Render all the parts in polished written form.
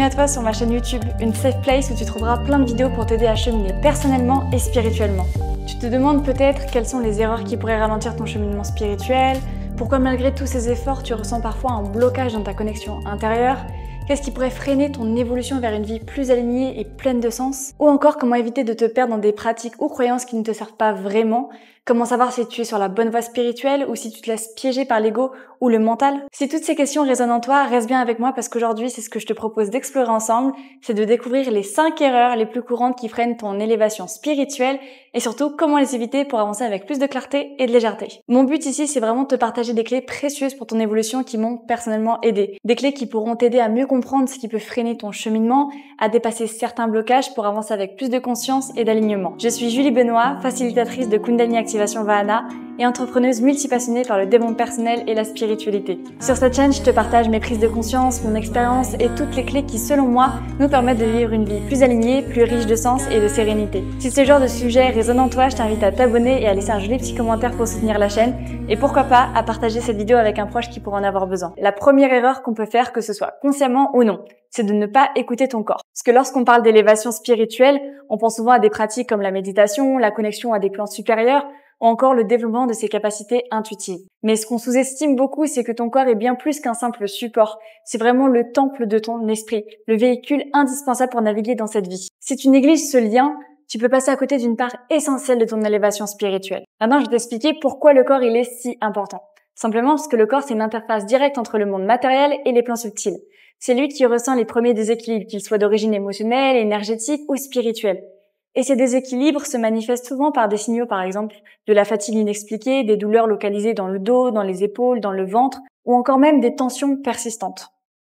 Bienvenue à toi sur ma chaîne YouTube, une safe place où tu trouveras plein de vidéos pour t'aider à cheminer personnellement et spirituellement. Tu te demandes peut-être quelles sont les erreurs qui pourraient ralentir ton cheminement spirituel, pourquoi malgré tous ces efforts tu ressens parfois un blocage dans ta connexion intérieure, qu'est-ce qui pourrait freiner ton évolution vers une vie plus alignée et pleine de sens, ou encore comment éviter de te perdre dans des pratiques ou croyances qui ne te servent pas vraiment, comment savoir si tu es sur la bonne voie spirituelle ou si tu te laisses piéger par l'ego ou le mental. Si toutes ces questions résonnent en toi, reste bien avec moi parce qu'aujourd'hui, c'est ce que je te propose d'explorer ensemble, c'est de découvrir les 5 erreurs les plus courantes qui freinent ton élévation spirituelle et surtout comment les éviter pour avancer avec plus de clarté et de légèreté. Mon but ici, c'est vraiment de te partager des clés précieuses pour ton évolution qui m'ont personnellement aidé. Des clés qui pourront t'aider à mieux comprendre ce qui peut freiner ton cheminement, à dépasser certains blocages pour avancer avec plus de conscience et d'alignement. Je suis Julie Benoît, facilitatrice de Kundalini Activation Vahana et entrepreneuse multipassionnée par le développement personnel et la spiritualité. Sur cette chaîne, je te partage mes prises de conscience, mon expérience et toutes les clés qui, selon moi, nous permettent de vivre une vie plus alignée, plus riche de sens et de sérénité. Si ce genre de sujet résonne en toi, je t'invite à t'abonner et à laisser un joli petit commentaire pour soutenir la chaîne et pourquoi pas à partager cette vidéo avec un proche qui pourrait en avoir besoin. La première erreur qu'on peut faire, que ce soit consciemment ou non, c'est de ne pas écouter ton corps. Parce que lorsqu'on parle d'élévation spirituelle, on pense souvent à des pratiques comme la méditation, la connexion à des plans supérieurs, ou encore le développement de ses capacités intuitives. Mais ce qu'on sous-estime beaucoup, c'est que ton corps est bien plus qu'un simple support. C'est vraiment le temple de ton esprit, le véhicule indispensable pour naviguer dans cette vie. Si tu négliges ce lien, tu peux passer à côté d'une part essentielle de ton élévation spirituelle. Maintenant, je vais t'expliquer pourquoi le corps il est si important. Simplement parce que le corps, c'est une interface directe entre le monde matériel et les plans subtils. C'est lui qui ressent les premiers déséquilibres, qu'ils soient d'origine émotionnelle, énergétique ou spirituelle. Et ces déséquilibres se manifestent souvent par des signaux, par exemple, de la fatigue inexpliquée, des douleurs localisées dans le dos, dans les épaules, dans le ventre, ou encore même des tensions persistantes.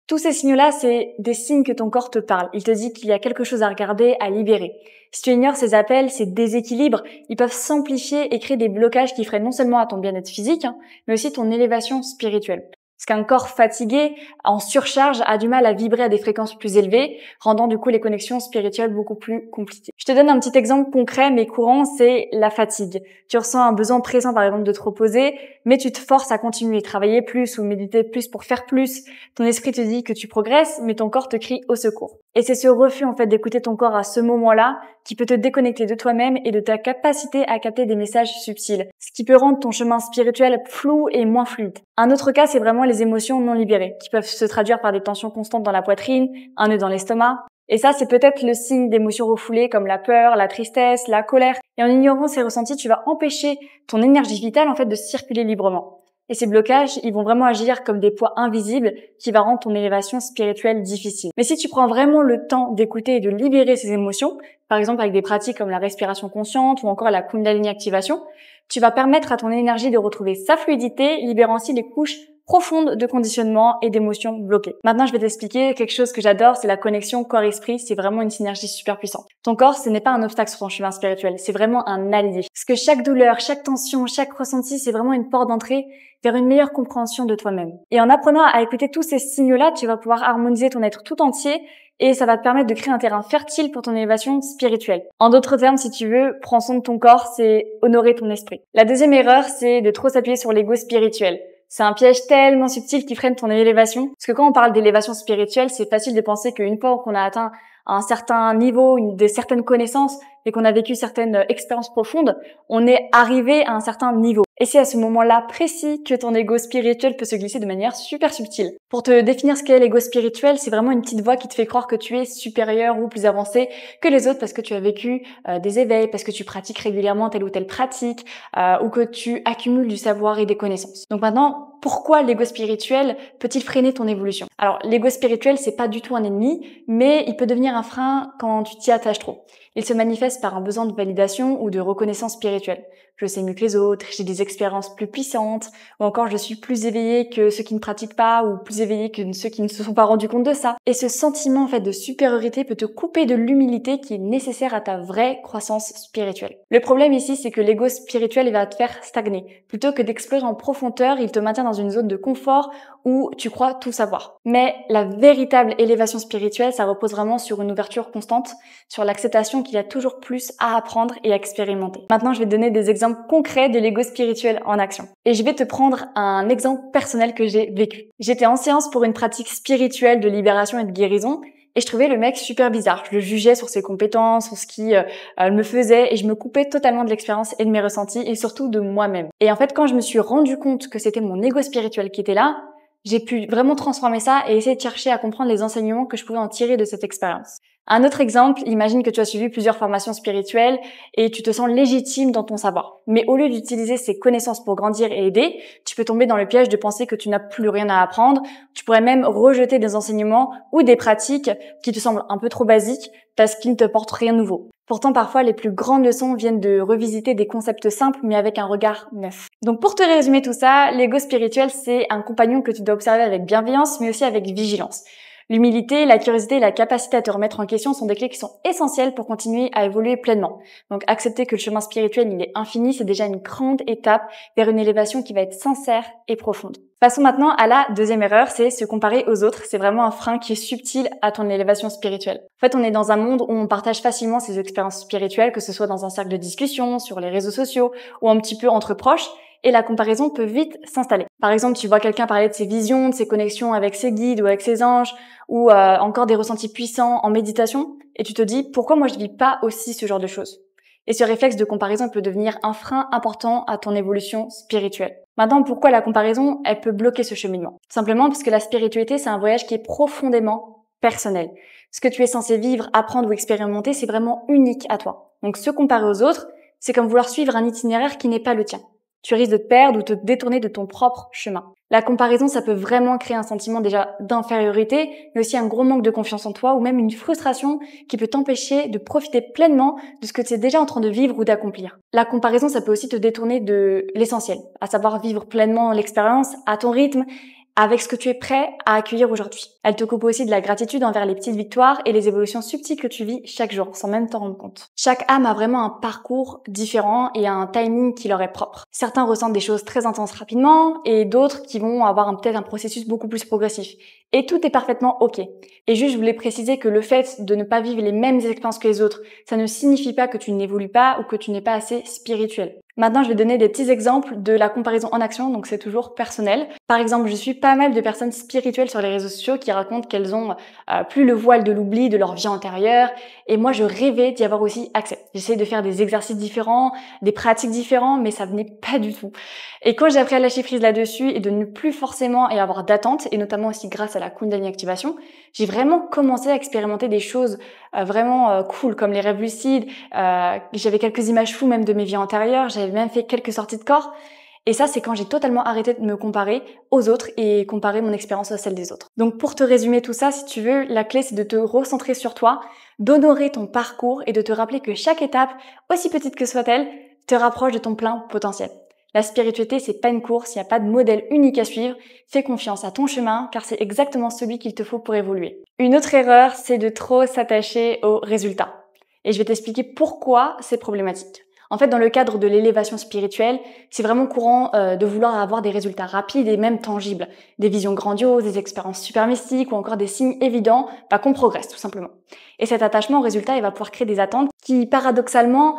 Tous ces signaux-là, c'est des signes que ton corps te parle. Il te dit qu'il y a quelque chose à regarder, à libérer. Si tu ignores ces appels, ces déséquilibres, ils peuvent s'amplifier et créer des blocages qui freinent non seulement à ton bien-être physique, mais aussi ton élévation spirituelle. Parce qu'un corps fatigué, en surcharge, a du mal à vibrer à des fréquences plus élevées, rendant du coup les connexions spirituelles beaucoup plus compliquées. Je te donne un petit exemple concret mais courant, c'est la fatigue. Tu ressens un besoin pressant par exemple de te reposer, mais tu te forces à continuer, travailler plus ou méditer plus pour faire plus. Ton esprit te dit que tu progresses, mais ton corps te crie au secours. Et c'est ce refus en fait d'écouter ton corps à ce moment-là qui peut te déconnecter de toi-même et de ta capacité à capter des messages subtils, ce qui peut rendre ton chemin spirituel flou et moins fluide. Un autre cas, c'est vraiment les émotions non libérées, qui peuvent se traduire par des tensions constantes dans la poitrine, un nœud dans l'estomac. Et ça, c'est peut-être le signe d'émotions refoulées comme la peur, la tristesse, la colère. Et en ignorant ces ressentis, tu vas empêcher ton énergie vitale en fait de circuler librement. Et ces blocages, ils vont vraiment agir comme des poids invisibles qui va rendre ton élévation spirituelle difficile. Mais si tu prends vraiment le temps d'écouter et de libérer ces émotions, par exemple avec des pratiques comme la respiration consciente ou encore la Kundalini Activation, tu vas permettre à ton énergie de retrouver sa fluidité, libérant ainsi les couches profonde de conditionnement et d'émotions bloquées. Maintenant, je vais t'expliquer quelque chose que j'adore, c'est la connexion corps-esprit, c'est vraiment une synergie super puissante. Ton corps, ce n'est pas un obstacle sur ton chemin spirituel, c'est vraiment un allié. Parce que chaque douleur, chaque tension, chaque ressenti, c'est vraiment une porte d'entrée vers une meilleure compréhension de toi-même. Et en apprenant à écouter tous ces signaux-là, tu vas pouvoir harmoniser ton être tout entier et ça va te permettre de créer un terrain fertile pour ton élévation spirituelle. En d'autres termes, si tu veux, prends soin de ton corps, c'est honorer ton esprit. La deuxième erreur, c'est de trop s'appuyer sur l'ego spirituel. C'est un piège tellement subtil qui freine ton élévation. Parce que quand on parle d'élévation spirituelle, c'est facile de penser qu'une fois qu'on a atteint un certain niveau, de certaines connaissances et qu'on a vécu certaines expériences profondes, on est arrivé à un certain niveau. Et c'est à ce moment-là précis que ton ego spirituel peut se glisser de manière super subtile. Pour te définir ce qu'est l'ego spirituel, c'est vraiment une petite voix qui te fait croire que tu es supérieur ou plus avancé que les autres parce que tu as vécu des éveils, parce que tu pratiques régulièrement telle ou telle pratique, ou que tu accumules du savoir et des connaissances. Donc maintenant, pourquoi l'ego spirituel peut-il freiner ton évolution? Alors, l'ego spirituel, c'est pas du tout un ennemi, mais il peut devenir un frein quand tu t'y attaches trop. Il se manifeste par un besoin de validation ou de reconnaissance spirituelle. Je sais mieux que les autres, j'ai des expériences plus puissantes, ou encore je suis plus éveillé que ceux qui ne pratiquent pas, ou plus éveillé que ceux qui ne se sont pas rendus compte de ça. Et ce sentiment en fait de supériorité peut te couper de l'humilité qui est nécessaire à ta vraie croissance spirituelle. Le problème ici, c'est que l'ego spirituel il va te faire stagner. Plutôt que d'explorer en profondeur, il te maintient dans une zone de confort où tu crois tout savoir. Mais la véritable élévation spirituelle, ça repose vraiment sur une ouverture constante, sur l'acceptation qu'il y a toujours plus à apprendre et à expérimenter. Maintenant, je vais te donner des exemples concrets de l'ego spirituel en action. Et je vais te prendre un exemple personnel que j'ai vécu. J'étais en séance pour une pratique spirituelle de libération et de guérison Et je trouvais le mec super bizarre. Je le jugeais sur ses compétences, sur ce qui me faisait, et je me coupais totalement de l'expérience et de mes ressentis, et surtout de moi-même. Et en fait, quand je me suis rendu compte que c'était mon ego spirituel qui était là, j'ai pu vraiment transformer ça et essayer de chercher à comprendre les enseignements que je pouvais en tirer de cette expérience. Un autre exemple, imagine que tu as suivi plusieurs formations spirituelles et tu te sens légitime dans ton savoir. Mais au lieu d'utiliser ces connaissances pour grandir et aider, tu peux tomber dans le piège de penser que tu n'as plus rien à apprendre. Tu pourrais même rejeter des enseignements ou des pratiques qui te semblent un peu trop basiques parce qu'ils ne te portent rien de nouveau. Pourtant, parfois, les plus grandes leçons viennent de revisiter des concepts simples, mais avec un regard neuf. Donc, pour te résumer tout ça, l'ego spirituel, c'est un compagnon que tu dois observer avec bienveillance, mais aussi avec vigilance. L'humilité, la curiosité et la capacité à te remettre en question sont des clés qui sont essentielles pour continuer à évoluer pleinement. Donc, accepter que le chemin spirituel, il est infini, c'est déjà une grande étape vers une élévation qui va être sincère et profonde. Passons maintenant à la deuxième erreur, c'est se comparer aux autres. C'est vraiment un frein qui est subtil à ton élévation spirituelle. En fait, on est dans un monde où on partage facilement ses expériences spirituelles, que ce soit dans un cercle de discussion, sur les réseaux sociaux ou un petit peu entre proches. Et la comparaison peut vite s'installer. Par exemple, tu vois quelqu'un parler de ses visions, de ses connexions avec ses guides ou avec ses anges, ou encore des ressentis puissants en méditation, et tu te dis « Pourquoi moi je vis pas aussi ce genre de choses ?» Et ce réflexe de comparaison peut devenir un frein important à ton évolution spirituelle. Maintenant, pourquoi la comparaison, elle peut bloquer ce cheminement? Simplement parce que la spiritualité, c'est un voyage qui est profondément personnel. Ce que tu es censé vivre, apprendre ou expérimenter, c'est vraiment unique à toi. Donc se comparer aux autres, c'est comme vouloir suivre un itinéraire qui n'est pas le tien. Tu risques de te perdre ou te détourner de ton propre chemin. La comparaison, ça peut vraiment créer un sentiment déjà d'infériorité, mais aussi un gros manque de confiance en toi ou même une frustration qui peut t'empêcher de profiter pleinement de ce que tu es déjà en train de vivre ou d'accomplir. La comparaison, ça peut aussi te détourner de l'essentiel, à savoir vivre pleinement l'expérience à ton rythme, avec ce que tu es prêt à accueillir aujourd'hui. Elle te coupe aussi de la gratitude envers les petites victoires et les évolutions subtiles que tu vis chaque jour, sans même t'en rendre compte. Chaque âme a vraiment un parcours différent et un timing qui leur est propre. Certains ressentent des choses très intenses rapidement et d'autres qui vont avoir peut-être un processus beaucoup plus progressif. Et tout est parfaitement ok. Et juste, je voulais préciser que le fait de ne pas vivre les mêmes expériences que les autres, ça ne signifie pas que tu n'évolues pas ou que tu n'es pas assez spirituel. Maintenant, je vais donner des petits exemples de la comparaison en action, donc c'est toujours personnel. Par exemple, je suis pas mal de personnes spirituelles sur les réseaux sociaux qui racontent qu'elles ont plus le voile de l'oubli de leur vie antérieure, et moi je rêvais d'y avoir aussi accès. J'essayais de faire des exercices différents, des pratiques différentes, mais ça venait pas du tout. Et quand j'ai appris à lâcher prise là-dessus et de ne plus forcément y avoir d'attente, et notamment aussi grâce à la Kundalini Activation, j'ai vraiment commencé à expérimenter des choses vraiment cool, comme les rêves lucides. J'avais quelques images floues même de mes vies antérieures, j'avais même fait quelques sorties de corps. Et ça, c'est quand j'ai totalement arrêté de me comparer aux autres et comparer mon expérience à celle des autres. Donc pour te résumer tout ça, si tu veux, la clé c'est de te recentrer sur toi, d'honorer ton parcours et de te rappeler que chaque étape, aussi petite que soit-elle, te rapproche de ton plein potentiel. La spiritualité, c'est pas une course, il n'y a pas de modèle unique à suivre. Fais confiance à ton chemin, car c'est exactement celui qu'il te faut pour évoluer. Une autre erreur, c'est de trop s'attacher aux résultats. Et je vais t'expliquer pourquoi c'est problématique. En fait, dans le cadre de l'élévation spirituelle, c'est vraiment courant de vouloir avoir des résultats rapides et même tangibles. Des visions grandioses, des expériences super mystiques ou encore des signes évidents qu'on progresse tout simplement. Et cet attachement au résultat, il va pouvoir créer des attentes qui, paradoxalement,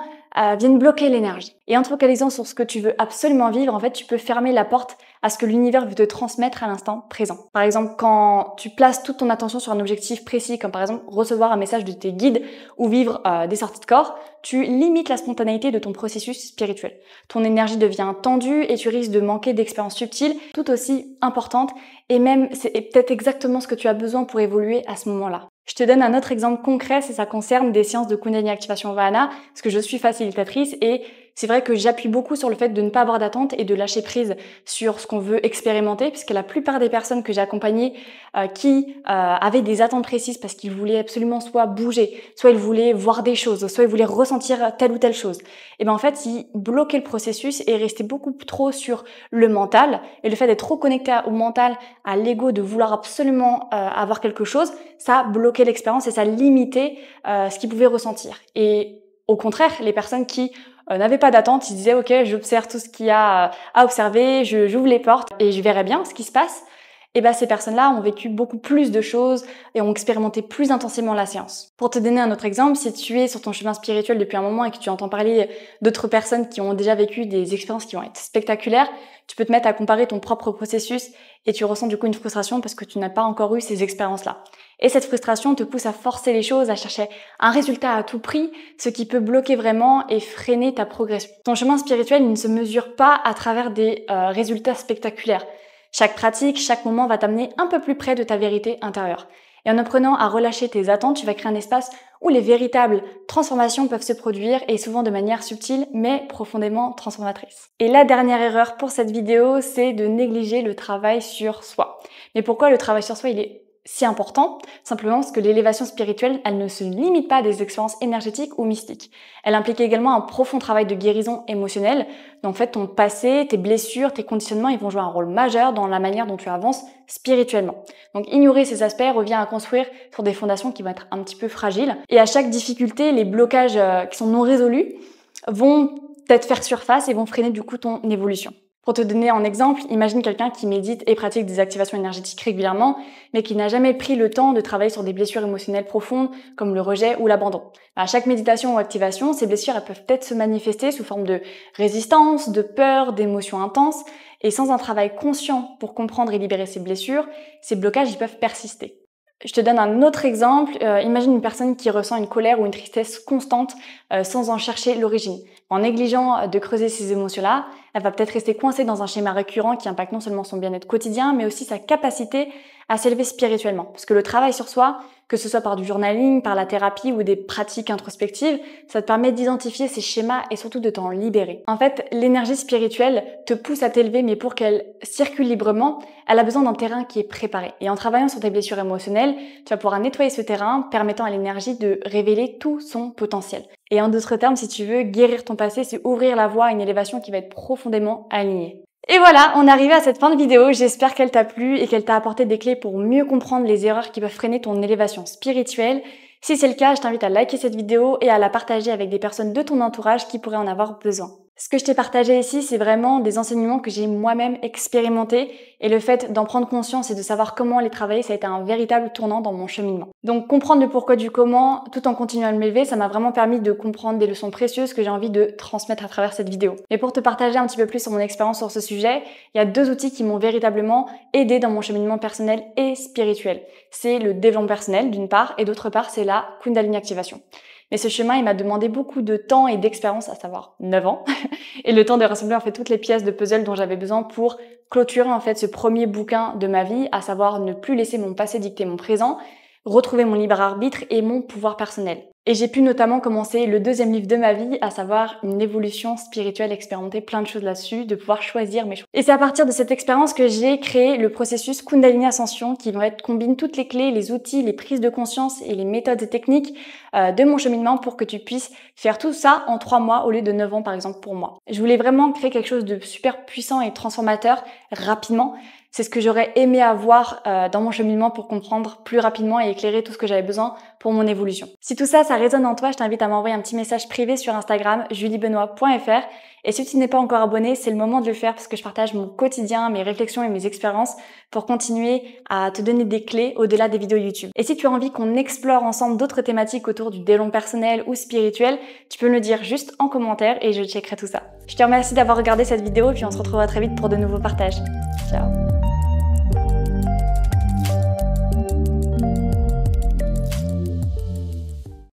viennent bloquer l'énergie. Et en te focalisant sur ce que tu veux absolument vivre, en fait, tu peux fermer la porte à ce que l'univers veut te transmettre à l'instant présent. Par exemple, quand tu places toute ton attention sur un objectif précis, comme par exemple recevoir un message de tes guides ou vivre des sorties de corps, tu limites la spontanéité de ton processus spirituel. Ton énergie devient tendue et tu risques de manquer d'expériences subtiles tout aussi importantes, et même c'est peut-être exactement ce que tu as besoin pour évoluer à ce moment-là. Je te donne un autre exemple concret, ça concerne des séances de Kundalini Activation Vahana, parce que je suis facilitatrice et c'est vrai que j'appuie beaucoup sur le fait de ne pas avoir d'attente et de lâcher prise sur ce qu'on veut expérimenter, puisque la plupart des personnes que j'ai accompagnées qui avaient des attentes précises parce qu'ils voulaient absolument soit bouger, soit ils voulaient voir des choses, soit ils voulaient ressentir telle ou telle chose. Et ben en fait, ils bloquaient le processus et restaient beaucoup trop sur le mental, et le fait d'être trop connecté au mental, à l'ego, de vouloir absolument avoir quelque chose, ça bloquait l'expérience et ça limitait ce qu'ils pouvaient ressentir. Et au contraire, les personnes qui n'avaient pas d'attente, ils disaient ok, j'observe tout ce qu'il y a à observer, j'ouvre les portes et je verrai bien ce qui se passe. et bah ces personnes-là ont vécu beaucoup plus de choses et ont expérimenté plus intensément la séance. Pour te donner un autre exemple, si tu es sur ton chemin spirituel depuis un moment et que tu entends parler d'autres personnes qui ont déjà vécu des expériences qui vont être spectaculaires, tu peux te mettre à comparer ton propre processus et tu ressens du coup une frustration parce que tu n'as pas encore eu ces expériences-là. Et cette frustration te pousse à forcer les choses, à chercher un résultat à tout prix, ce qui peut bloquer vraiment et freiner ta progression. Ton chemin spirituel, il ne se mesure pas à travers des résultats spectaculaires. Chaque pratique, chaque moment va t'amener un peu plus près de ta vérité intérieure. Et en apprenant à relâcher tes attentes, tu vas créer un espace où les véritables transformations peuvent se produire et souvent de manière subtile mais profondément transformatrice. Et la dernière erreur pour cette vidéo, c'est de négliger le travail sur soi. Mais pourquoi le travail sur soi, il est si important? Simplement parce que l'élévation spirituelle, elle ne se limite pas à des expériences énergétiques ou mystiques. Elle implique également un profond travail de guérison émotionnelle. Donc en fait, ton passé, tes blessures, tes conditionnements, ils vont jouer un rôle majeur dans la manière dont tu avances spirituellement. Donc ignorer ces aspects revient à construire sur des fondations qui vont être un petit peu fragiles. Et à chaque difficulté, les blocages qui sont non résolus vont peut-être faire surface et vont freiner du coup ton évolution. Pour te donner un exemple, imagine quelqu'un qui médite et pratique des activations énergétiques régulièrement, mais qui n'a jamais pris le temps de travailler sur des blessures émotionnelles profondes, comme le rejet ou l'abandon. À chaque méditation ou activation, ces blessures elles peuvent peut-être se manifester sous forme de résistance, de peur, d'émotions intenses, et sans un travail conscient pour comprendre et libérer ces blessures, ces blocages ils peuvent persister. Je te donne un autre exemple. Imagine une personne qui ressent une colère ou une tristesse constante sans en chercher l'origine. En négligeant de creuser ces émotions-là, elle va peut-être rester coincée dans un schéma récurrent qui impacte non seulement son bien-être quotidien, mais aussi sa capacité à s'élever spirituellement. Parce que le travail sur soi, que ce soit par du journaling, par la thérapie ou des pratiques introspectives, ça te permet d'identifier ces schémas et surtout de t'en libérer. En fait, l'énergie spirituelle te pousse à t'élever, mais pour qu'elle circule librement, elle a besoin d'un terrain qui est préparé. Et en travaillant sur tes blessures émotionnelles, tu vas pouvoir nettoyer ce terrain, permettant à l'énergie de révéler tout son potentiel. Et en d'autres termes, si tu veux guérir ton passé, c'est ouvrir la voie à une élévation qui va être profondément alignée. Et voilà, on est arrivé à cette fin de vidéo. J'espère qu'elle t'a plu et qu'elle t'a apporté des clés pour mieux comprendre les erreurs qui peuvent freiner ton élévation spirituelle. Si c'est le cas, je t'invite à liker cette vidéo et à la partager avec des personnes de ton entourage qui pourraient en avoir besoin. Ce que je t'ai partagé ici, c'est vraiment des enseignements que j'ai moi-même expérimentés et le fait d'en prendre conscience et de savoir comment les travailler, ça a été un véritable tournant dans mon cheminement. Donc comprendre le pourquoi du comment tout en continuant à m'élever, ça m'a vraiment permis de comprendre des leçons précieuses que j'ai envie de transmettre à travers cette vidéo. Et pour te partager un petit peu plus sur mon expérience sur ce sujet, il y a 2 outils qui m'ont véritablement aidé dans mon cheminement personnel et spirituel. C'est le développement personnel d'une part et d'autre part c'est la Kundalini Activation. Mais ce chemin, il m'a demandé beaucoup de temps et d'expérience, à savoir 9 ans, et le temps de rassembler en fait toutes les pièces de puzzle dont j'avais besoin pour clôturer en fait ce premier bouquin de ma vie, à savoir ne plus laisser mon passé dicter mon présent, retrouver mon libre arbitre et mon pouvoir personnel. Et j'ai pu notamment commencer le 2e livre de ma vie, à savoir une évolution spirituelle, expérimenter plein de choses là-dessus, de pouvoir choisir mes choix. Et c'est à partir de cette expérience que j'ai créé le processus Kundalini Ascension qui combine toutes les clés, les outils, les prises de conscience et les méthodes et techniques de mon cheminement pour que tu puisses faire tout ça en 3 mois au lieu de 9 ans par exemple pour moi. Je voulais vraiment créer quelque chose de super puissant et transformateur rapidement. C'est ce que j'aurais aimé avoir dans mon cheminement pour comprendre plus rapidement et éclairer tout ce que j'avais besoin pour mon évolution. Si tout ça, ça résonne en toi, je t'invite à m'envoyer un petit message privé sur Instagram, juliebenoit.fr. Et si tu n'es pas encore abonné, c'est le moment de le faire parce que je partage mon quotidien, mes réflexions et mes expériences pour continuer à te donner des clés au-delà des vidéos YouTube. Et si tu as envie qu'on explore ensemble d'autres thématiques autour du développement personnel ou spirituel, tu peux me le dire juste en commentaire et je checkerai tout ça. Je te remercie d'avoir regardé cette vidéo et puis on se retrouvera très vite pour de nouveaux partages. Ciao!